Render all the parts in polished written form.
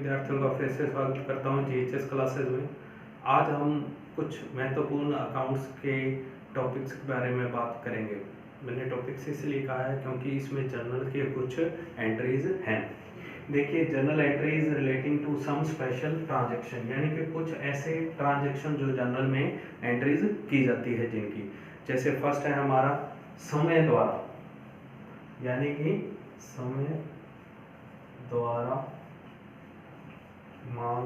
विद्यार्थियों का फिर से स्वागत करता हूं जीएचएस क्लासेस में। आज हम कुछ महत्वपूर्ण अकाउंट्स के टॉपिक्स के बारे में बात करेंगे। मैंने टॉपिक्स इसलिए कहा है क्योंकि इसमें जर्नल के कुछ एंट्रीज हैं। देखिए, journal entries relating to some special transaction, यानी कि कुछ ऐसे ट्रांजैक्शन जो जर्नल में एंट्रीज की जाती है जिनकी, जैसे फर्स्ट है हमारा समय द्वारा, यानी कि समय द्वारा माल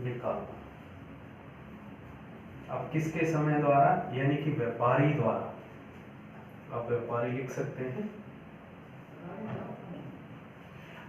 निकालना। अब किसके समय द्वारा, यानी कि व्यापारी द्वारा। आप व्यापारी लिख सकते हैं।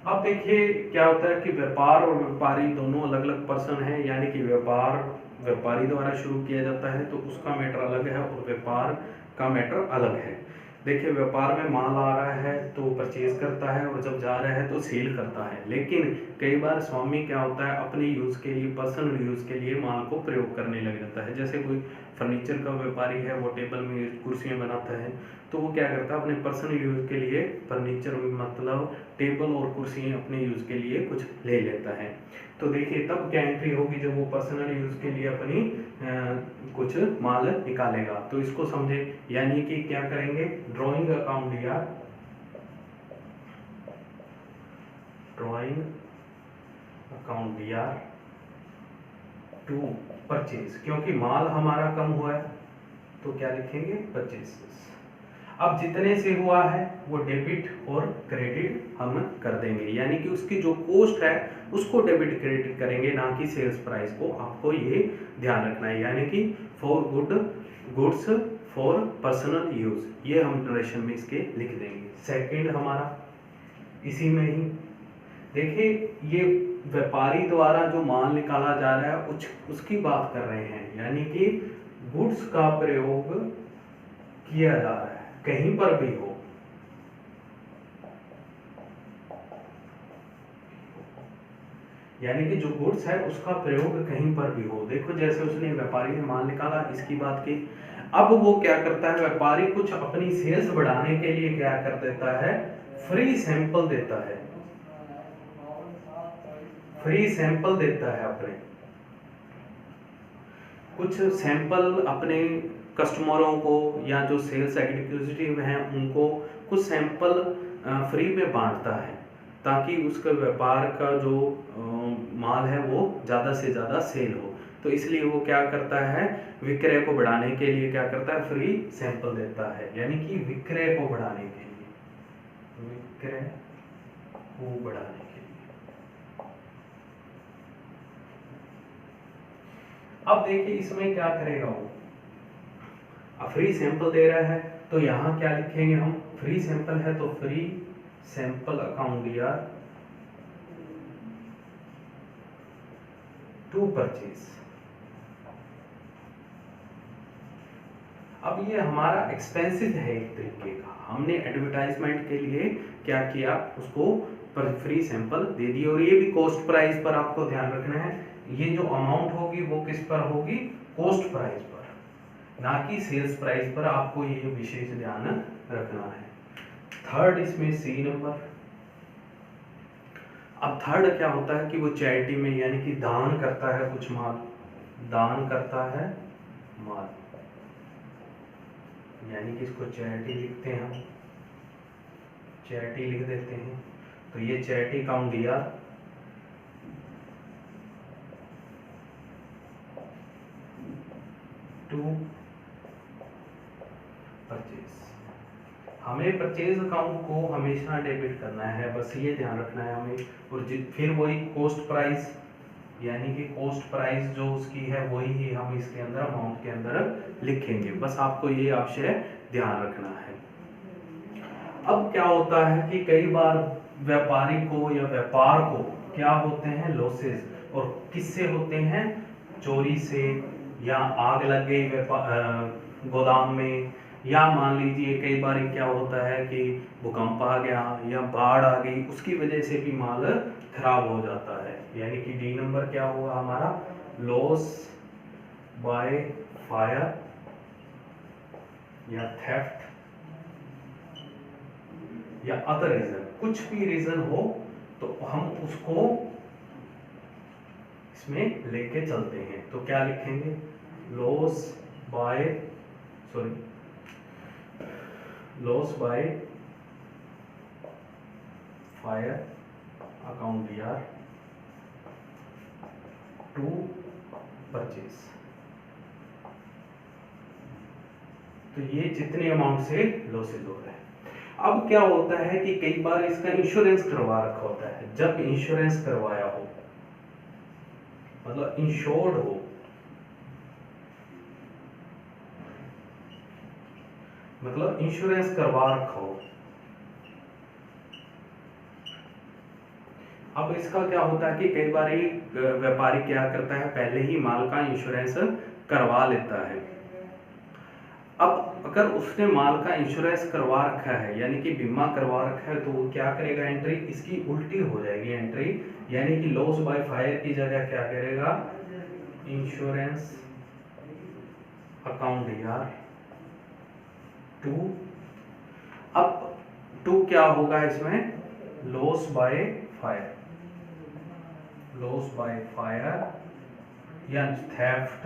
अब देखिए क्या होता है कि व्यापार और व्यापारी दोनों अलग अलग पर्सन हैं, यानी कि व्यापार व्यापारी द्वारा शुरू किया जाता है तो उसका मैटर अलग है और व्यापार का मैटर अलग है। देखिए, व्यापार में माल आ रहा है तो परचेज करता है और जब जा रहा है तो सेल करता है, लेकिन कई बार स्वामी क्या होता है अपने यूज़ के लिए, पर्सनल यूज़ के लिए माल को प्रयोग करने लग जाता है। जैसे कोई फर्नीचर का व्यापारी है, वो टेबल में कुर्सियाँ बनाता है तो वो क्या करता है अपने पर्सनल यूज़ के लिए फर्नीचर मतलब टेबल और कुर्सियाँ अपने यूज़ के लिए कुछ ले लेता है। तो देखिए तब क्या एंट्री होगी जब वो पर्सनल यूज़ के लिए अपनी कुछ माल निकालेगा। तो इसको समझे, यानी कि क्या करेंगे, ड्राइंग अकाउंट या ड्राइंग अकाउंट या टू परचेज, क्योंकि माल हमारा कम हुआ है तो क्या लिखेंगे, परचेसेस। अब जितने से हुआ है वो डेबिट और क्रेडिट हम कर देंगे, यानी कि उसकी जो कॉस्ट है उसको डेबिट क्रेडिट करेंगे, ना कि सेल्स प्राइस को। आपको ये ध्यान रखना है, यानी कि for goods for personal use, ये हम नरेशन में इसके लिख देंगे। सेकंड हमारा इसी में ही देखिए, ये व्यापारी द्वारा जो माल निकाला जा रहा है उसकी बात कर रहे हैं, यानी कि गुड्स का प्रयोग किया जा रहा है कहीं पर भी हो। यानी कि जो गुड्स है उसका प्रयोग कहीं पर भी हो। देखो, जैसे उसने व्यापारी ने माल निकाला, इसकी बात की। अब वो क्या करता है, व्यापारी कुछ अपनी सेल्स बढ़ाने के लिए क्या कर देता है, फ्री सैंपल देता है। फ्री सैंपल देता है, अपने कुछ सैंपल अपने कस्टमरों को या जो सेल्स एग्जीक्यूटिव हैं उनको कुछ सैंपल फ्री में बांटता है, ताकि उसका व्यापार का जो माल है वो ज़्यादा से ज़्यादा सेल हो। तो इसलिए वो क्या करता है, विक्रय को बढ़ाने के लिए क्या करता है, फ्री सैंपल देता है, यानी कि विक्रय को बढ़ाने के लिए, विक्रय को बढ़ाने के लिए। अब देखिए इसमें क्या करेगा वो, फ्री सैंपल दे रहा है तो यहाँ क्या लिखेंगे हम, फ्री सैंपल है तो फ्री सैंपल अकाउंट या टू परचेज। अब ये हमारा एक्सपेंसिव है एक तरीके का, हमने एडवर्टाइजमेंट के लिए क्या किया, उसको फ्री सैंपल दे दी। और ये भी कॉस्ट प्राइस पर आपको ध्यान रखना है, ये जो अमाउंट होगी वो किस पर होगी, कॉस्ट प्राइस पर, ना कि सेल्स प्राइस पर। आपको ये विशेष ध्यान रखना है। थर्ड इसमें सी नंबर। अब थर्ड क्या होता है कि वो चैरिटी में, यानी कि दान करता है कुछ माल, दान करता है माल, यानी कि इसको चैरिटी लिखते हैं हम, चैरिटी लिख देते हैं। तो ये चैरिटी अकाउंट दिया टू परचेज। हमें परचेज अकाउंट को हमेशा डेबिट करना है, बस ये ध्यान रखना है हमें। और फिर वही कॉस्ट प्राइस, यानी कि कॉस्ट प्राइस जो उसकी है वही ही हम इसके अंदर अमाउंट के अंदर लिखेंगे। बस आपको ये अवश्य ध्यान रखना है। अब क्या होता है कि कई बार व्यापारी को या व्यापार को क्या होते हैं, लॉसेस, और किससे होते हैं, चोरी से, या आग लग गई गोदाम में, या मान लीजिए कई बार क्या होता है कि भूकंप आ गया या बाढ़ आ गई, उसकी वजह से भी माल खराब हो जाता है। यानी कि डी नंबर क्या होगा हमारा, लॉस बाय फायर या थेफ्ट या अदर रीजन, कुछ भी रीजन हो तो हम उसको इसमें लेके चलते हैं। तो क्या लिखेंगे, loss by fire account year to purchase. तो ये जितने अमाउंट से लॉसेज हो रहे हैं। अब क्या होता है कि कई बार इसका इंश्योरेंस करवा रखा होता है। जब इंश्योरेंस करवाया हो, मतलब इंश्योर्ड हो, मतलब इंश्योरेंस करवा रखा हो, अब इसका क्या होता है कि कई बार व्यापारी क्या करता है, पहले ही माल का इंश्योरेंस करवा लेता है। अब अगर उसने माल का इंश्योरेंस करवा रखा है, यानी कि बीमा करवा रखा है, तो वो क्या करेगा, एंट्री इसकी उल्टी हो जाएगी एंट्री, यानी कि लॉस बाय फायर की जगह क्या करेगा, इंश्योरेंस अकाउंट ईयर टू। अब टू क्या होगा इसमें, लॉस बाय फायर या थेफ्ट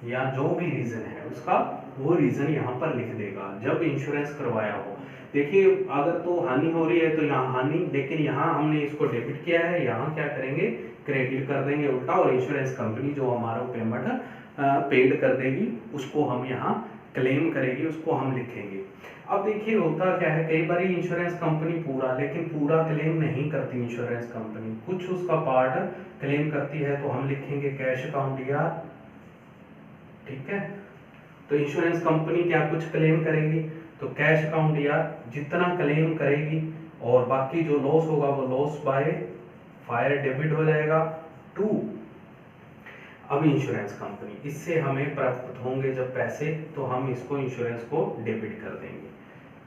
या जो भी रीजन है उसका, वो रीजन यहाँ पर लिख देगा जब इंश्योरेंस करवाया हो। देखिए अगर तो हानि हो रही है तो यहाँ हानि, लेकिन यहाँ हमने इसको डेबिट किया है, यहाँ क्या करेंगे, क्रेडिट कर देंगे उल्टा, और इंश्योरेंस कंपनी जो हमारा पेमेंट पेड कर देगी उसको हम यहाँ क्लेम करेगी, उसको हम लिखेंगे। अब देखिए होता क्या है, कई बार इंश्योरेंस कंपनी पूरा, लेकिन पूरा क्लेम नहीं करती इंश्योरेंस कंपनी, कुछ उसका पार्ट क्लेम करती है, तो हम लिखेंगे कैश अकाउंट ईयर। ठीक है, तो इंश्योरेंस कंपनी क्या कुछ क्लेम करेगी, तो कैश अकाउंट ईयर जितना क्लेम करेगी, और बाकी जो लॉस होगा वो लॉस बाय फायर डेबिट हो जाएगा टू अब इंश्योरेंस कंपनी। इससे हमें प्राप्त होंगे जब पैसे, तो हम इसको इंश्योरेंस को डेबिट कर देंगे।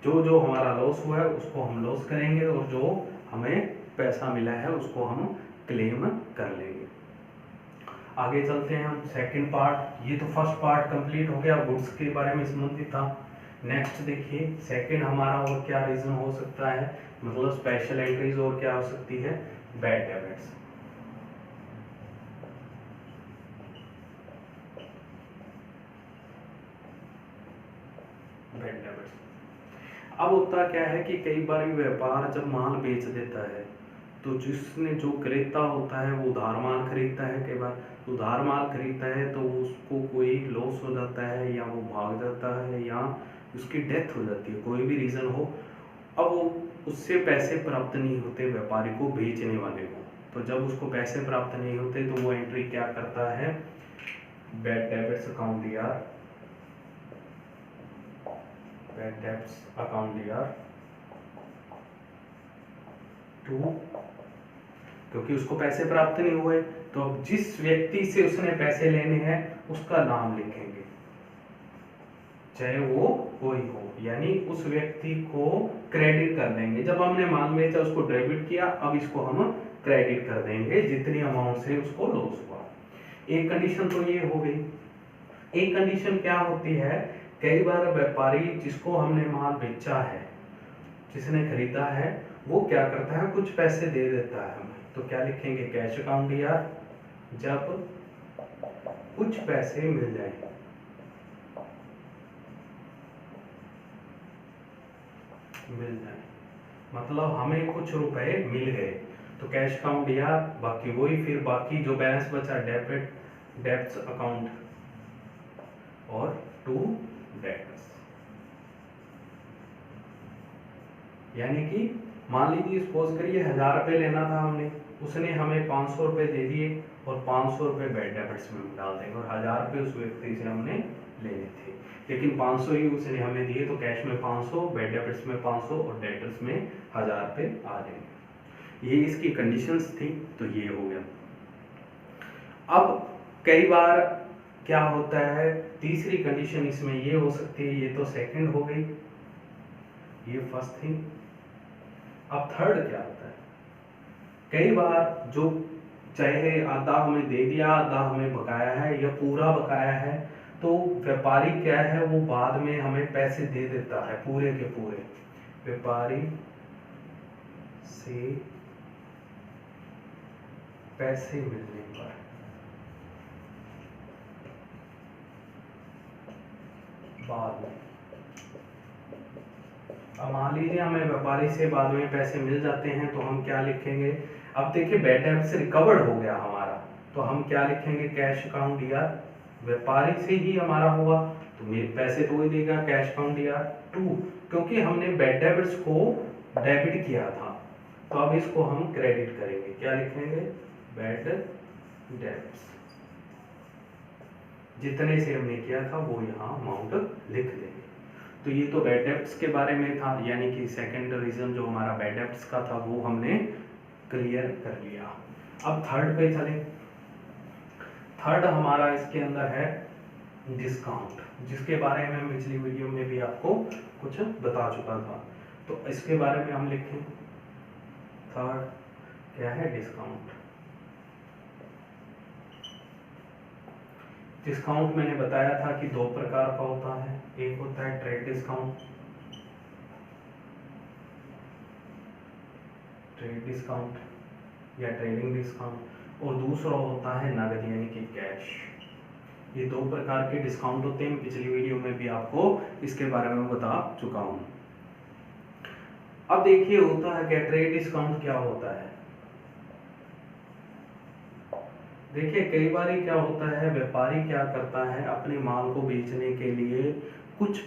जो जो हमारा लॉस हुआ है उसको हम लॉस करेंगे, और जो हमें पैसा मिला है उसको हम क्लेम कर लेंगे। आगे चलते हैं हम सेकंड पार्ट। ये तो फर्स्ट पार्ट कंप्लीट हो गया, गुड्स के बारे में संबंधित था। नेक्स्ट देखिए सेकंड हमारा और क्या रीजन हो सकता है, मतलब स्पेशल एंट्रीज और क्या हो सकती है, बैड डेबिट्स। अब होता क्या है कि कई बार व्यापार जब माल बेच देता है, तो जिसने जो क्रेता होता है वो उधार माल खरीदता है, कई बार उधार माल खरीदता है तो उसको कोई लॉस हो जाता है, या वो भाग जाता है, या उसकी डेथ हो जाती है, कोई भी रीज़न हो। अब वो उससे पैसे प्राप्त नहीं होते व्यापारी को, बेचने वाले को। तो जब उसको पैसे प्राप्त नहीं होते तो वो एंट्री क्या करता है, bad debits account year, bad debts account year to, क्योंकि उसको पैसे प्राप्त नहीं हुए, तो अब जिस व्यक्ति से उसने पैसे लेने हैं उसका नाम लिखेंगे, चाहे वो कोई हो, यानी उस व्यक्ति को क्रेडिट कर देंगे। जब हमने माल बेचा उसको डेबिट किया, अब इसको हम क्रेडिट कर देंगे जितनी अमाउंट से उसको लॉस हुआ। एक कंडीशन तो ये हो गई। एक कंडीशन क्या होती है, कई बार व्यापारी जिसको हमने माल बेचा है, जिसने खरीदा है, वो क्या करता है, कुछ पैसे दे देता है हमें, तो क्या लिखेंगे, कैश अकाउंट ईयर जब कुछ पैसे मिल जाए, मतलब हमें कुछ रुपए मिल गए, तो कैश अकाउंट ईयर, बाकी वही, फिर बाकी जो बैलेंस बचा डेब्ट्स अकाउंट और टू डेट्स। यानी कि मान लीजिए सपोज करिए 1000 रुपये लेना था हमने, उसने हमें 500 रुपये दे दिए, और 500 रुपये बैड डेबिट्स में डाल देंगे, और 1000 रुपये उस व्यक्ति से हमने लेने थे, लेकिन 500 ही उसने हमें दिए, तो कैश में 500, बैड डेबिट्स में 500 और डेटर्स में 1000 रुपये आ जाएंगे। ये इसकी कंडीशंस थी, तो ये हो गया। अब कई बार क्या होता है, तीसरी कंडीशन इसमें ये हो सकती है, ये तो सेकंड हो गई, ये फर्स्ट थी। अब थर्ड क्या होता है, कई बार जो चाहे आधा हमें दे दिया, आधा हमें बकाया है, या पूरा बकाया है, तो व्यापारी क्या है, वो बाद में हमें पैसे दे देता है पूरे के पूरे। व्यापारी से पैसे मिलने पर बाद में। अब मान लीजिए हमें व्यापारी से बाद में पैसे मिल जाते हैं तो हम क्या लिखेंगे, अब देखिए बैड डेब्ट से रिकवर्ड हो गया हमारा, तो हम क्या लिखेंगे, कैश अकाउंट डीआर, व्यापारी से ही हमारा हुआ तो मेरे पैसे तो वही देगा, कैश अकाउंट डीआर 2, क्योंकि हमने बैड डेब्ट्स को डेबिट किया था। तो अब इसको हम क्रेडिट करेंगे, क्या लिखेंगे, बैड डेब्ट्स, जितने से हमने किया था वो यहाँ अमाउंट लिख देंगे। तो ये तो बैड डेब्ट्स के बारे में था, यानी कि सेकंड रीजन जो हमारा बैड डेब्ट्स का था वो हमने क्लियर कर लिया। अब थर्ड पे चले। थर्ड हमारा इसके अंदर है डिस्काउंट, जिसके बारे में हम पिछली वीडियो में भी आपको कुछ बता चुका था। तो इसके बारे में हम लिखें, थर्ड क्या है, डिस्काउंट। डिस्काउंट मैंने बताया था कि दो प्रकार का होता है, एक होता है ट्रेड डिस्काउंट, या ट्रेडिंग डिस्काउंट, और दूसरा होता है नगद यानी कि कैश। ये दो प्रकार के डिस्काउंट होते हैं, पिछली वीडियो में भी आपको इसके बारे में बता चुका हूं। अब देखिए होता है क्या, ट्रेड डिस्काउंट क्या होता है। देखिए कई बार क्या होता है, व्यापारी क्या करता है, अपने माल को बेचने के लिए कुछ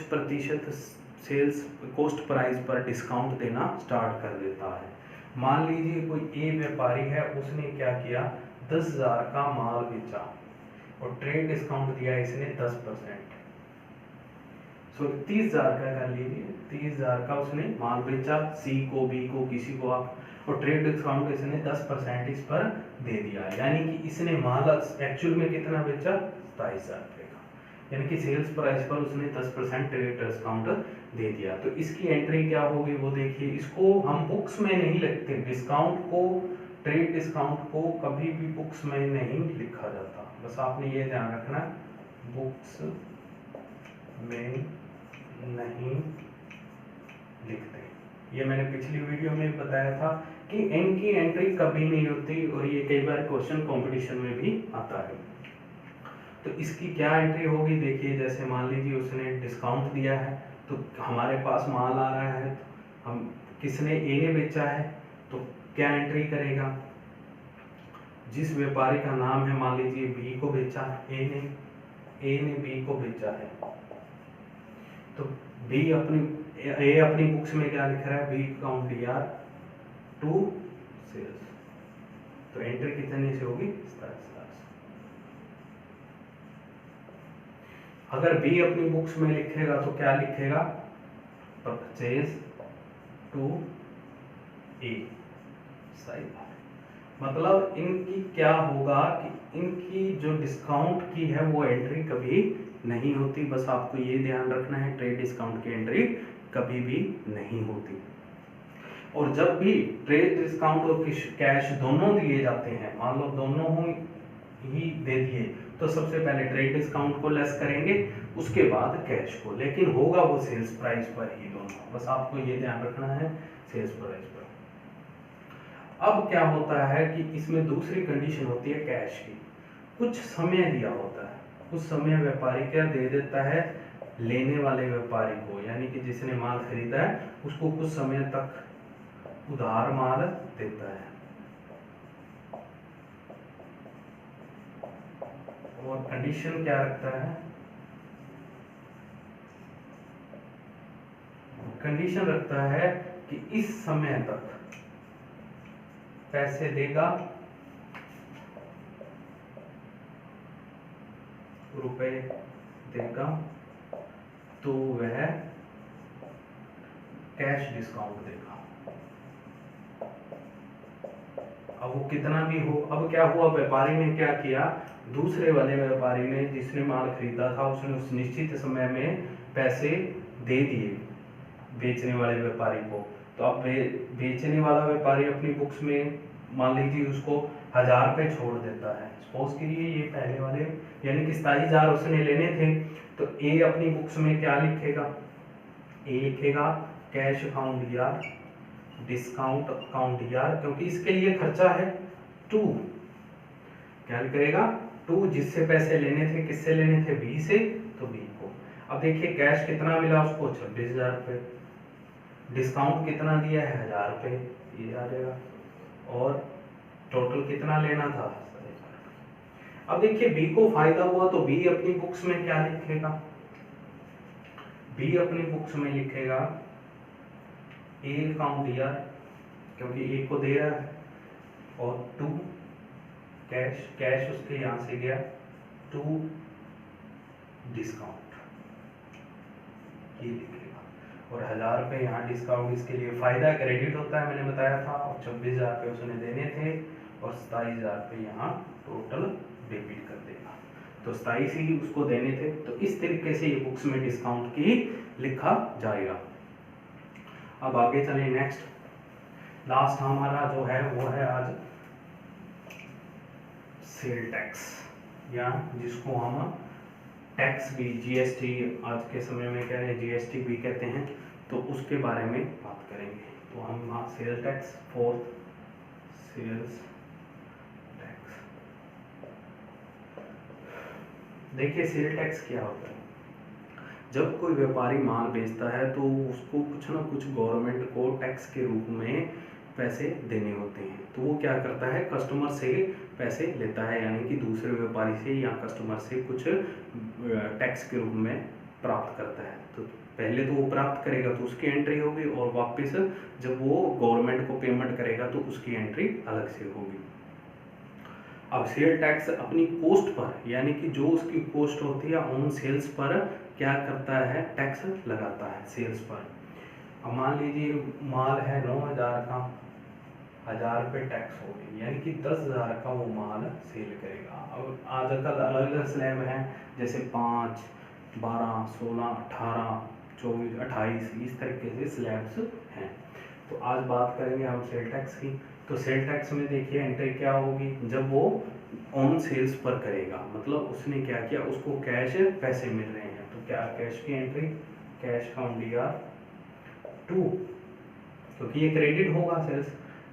प्रतिशत सेल्स कॉस्ट प्राइस पर डिस्काउंट देना स्टार्ट कर देता है। मान लीजिए कोई ए व्यापारी है, उसने क्या किया, 10,000 का माल बेचा और ट्रेड डिस्काउंट दिया इसने 10%, सो 30,000 का कर लीजिए, 30,000 का उसने माल बेचा, सी को, बी को, किसी को आप, और ट्रेड डिस्काउंट इसने 10% इस पर दे दिया, यानी कि इसने माल एक्चुअल में कितना बेचा, 27,000 रुपये का, यानी कि सेल्स प्राइस पर उसने 10% ट्रेड डिस्काउंट दे दिया। तो इसकी एंट्री क्या होगी वो देखिए, इसको हम बुक्स में नहीं लिखते, डिस्काउंट को, ट्रेड डिस्काउंट को कभी भी बुक्स में नहीं लिखा जाता, बस आपने ये ध्यान रखना, बुक्स में नहीं लिखते। ये मैंने पिछली वीडियो में बताया था कि इनकी एंट्री कभी नहीं होती, और ये कई बार क्वेश्चन कंपटीशन में भी आता है। तो इसकी क्या एंट्री होगी, देखिए जैसे मान लीजिए उसने डिस्काउंट दिया है, तो हमारे पास माल आ रहा है, तो हम किसने, ए ने बेचा है, तो क्या एंट्री करेगा, जिस व्यापारी का नाम है, मान लीजिए बी को बेचा, ए ने बी को बेचा है, तो बी अपनी बुक्स में क्या लिख रहा है, बी अकाउंट डीआर 2 सेल्स, तो एंट्री कितने से होगी, 27,000। अगर बी अपनी बुक्स में लिखेगा तो क्या लिखेगा, परचेज टू ए, सही बात। मतलब इनकी क्या होगा कि इनकी जो डिस्काउंट की है वो एंट्री कभी नहीं होती, बस आपको ये ध्यान रखना है, ट्रेड डिस्काउंट की एंट्री कभी भी नहीं होती। और जब भी ट्रेड डिस्काउंट और कैश दोनों दिए जाते हैं, मान लो दोनों ही दे दिए, तो सबसे पहले ट्रेड डिस्काउंट को लेस करेंगे, उसके बाद कैश को, लेकिन होगा वो सेल्स प्राइस पर ही दोनों, बस आपको ये ध्यान रखना है, सेल्स प्राइस पर। अब क्या होता है कि इसमें दूसरी कंडीशन होती है कैश की, कुछ समय दिया होता है, कुछ समय व्यापारी क्या दे देता है लेने वाले व्यापारी को, यानी कि जिसने माल खरीदा है उसको कुछ समय तक उधार माल देता है। और कंडीशन क्या रखता है, कंडीशन रखता है कि इस समय तक पैसे देगा, रुपए देगा, तो वह कैश डिस्काउंट देगा। अब वो कितना भी हो, अब क्या हुआ, व्यापारी ने क्या किया, दूसरे वाले व्यापारी ने जिसने माल खरीदा था उसने उस निश्चित समय में पैसे दे दिए बेचने वाले व्यापारी को, तो अब बेचने वाला व्यापारी अपनी बुक्स में मान लीजिए उसको 1,000 रुपये छोड़ देता है, सपोज कीजिए ये पहले वाले यानी कि 27,000 उसने लेने थे, तो ए अपनी बुक्स में क्या लिखेगा, ए लिखेगा cash account DR, discount account DR, क्योंकि इसके लिए खर्चा है 2, क्या करेगा टू जिससे पैसे लेने थे, किससे लेने थे, बी से, तो बी को। अब देखिए कैश कितना मिला उसको, 26,000 रुपये, डिस्काउंट कितना दिया है, 1,000 रुपये, ये आ जाएगा, और टोटल कितना लेना था, 7,500। अब देखिए बी को फायदा हुआ तो बी अपनी बुक्स में क्या लिखेगा, बी अपनी बुक्स में लिखेगा ए अकाउंट दिया, क्योंकि ए को दे रहा है, और टू कैश, कैश उसके यहां से गया, टू डिस्काउंट, ये लिखेगा, और 1,000 रुपये यहाँ डिस्काउंट, इसके लिए फायदा क्रेडिट होता है मैंने बताया था, और 26,000 रुपये उसने देने थे, और 27,000 रुपये यहाँ टोटल डेबिट कर देगा, तो 27 ही उसको देने थे। तो इस तरीके से ये बुक्स में डिस्काउंट की लिखा जाएगा। अब आगे चले, नेक्स्ट लास्ट हमारा जो है वो है आज सेल टैक्स, या जिसको हम टैक्स भी, जीएसटी आज के समय में कह रहे हैं, जीएसटी भी कहते हैं, तो उसके बारे में बात करेंगे। तो हम sale tax, fourth sales tax. देखिए सेल टैक्स क्या होता है, जब कोई व्यापारी माल बेचता है तो उसको कुछ ना कुछ गवर्नमेंट को टैक्स के रूप में पैसे देने होते हैं, तो वो क्या करता है, कस्टमर से पैसे लेता है, यानी कि दूसरे व्यापारी से या कस्टमर से कुछ टैक्स के रूप में प्राप्त करता है। तो पहले तो वो प्राप्त करेगा तो उसकी एंट्री होगी, और वापस जब वो गवर्नमेंट को पेमेंट करेगा तो उसकी एंट्री अलग से होगी। अब सेल टैक्स अपनी कोस्ट पर, यानी कि जो उसकी कोस्ट होती है ऑन सेल्स पर क्या करता है, टैक्स लगाता है सेल्स पर। अब मान लीजिए माल है 9,000 का, 1,000 रुपये टैक्स हो गई, यानी कि 10,000 का वो माल सेल करेगा। अब आजकल अलग अलग स्लैब हैं, जैसे 5, 12, 16, 18, 24, 28, इस तरीके से स्लैब्स हैं। तो आज बात करेंगे हम सेल टैक्स की। तो सेल टैक्स में देखिए एंट्री क्या होगी, जब वो ऑन सेल्स पर करेगा, मतलब उसने क्या किया, उसको कैश पैसे मिल रहे हैं, तो क्या कैश की एंट्री, कैश काउंट दिया 2, क्योंकि ये क्रेडिट होगा सेल्स,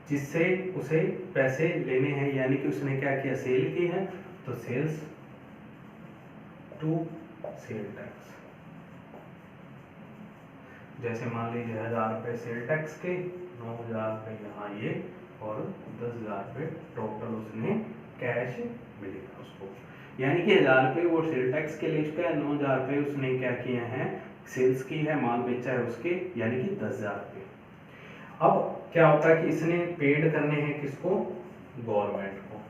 जिससे उसे पैसे लेने हैं, यानी कि उसने क्या किया, सेल की है, तो सेल्स टू सेल टैक्स। जैसे मान लीजिए 1,000 रुपये सेल टैक्स के, 9,000 रुपये यहाँ ये, और 10,000 रुपये टोटल उसने कैश मिलेगा उसको, यानी कि 1,000 रुपये वो सेल टैक्स के लिए उसका, 9,000 रुपये उसने क्या किए हैं, सेल्स की है, माल बेचा है उसके, यानी कि 10,000 रुपये। अब क्या होता है कि इसने पेड करने हैं किसको, गवर्नमेंट को,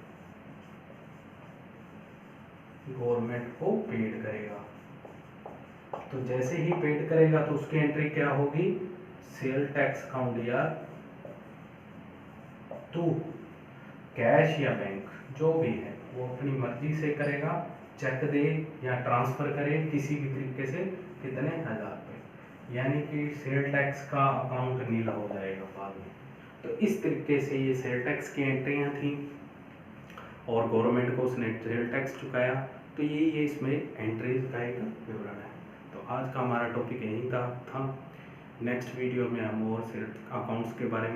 गवर्नमेंट को पेड करेगा। तो जैसे ही पेड करेगा तो उसकी एंट्री क्या होगी, सेल टैक्स अकाउंट दिया 2, कैश या बैंक जो भी है वो अपनी मर्जी से करेगा, चेक दे या ट्रांसफर करे किसी भी तरीके से, कितने, 1,000 रुपये, यानी कि सेल टैक्स का अकाउंट नीला हो जाएगा बाद में। तो इस तरीके से ये सेल टैक्स की एंट्रियां थी, और गवर्नमेंट को उसने सेल टैक्स चुकाया, तो ये इसमें एंट्रीज का एक विवरण है। तो आज का हमारा टॉपिक यहीं का था। नेक्स्ट वीडियो में हम और सेल अकाउंट्स के बारे में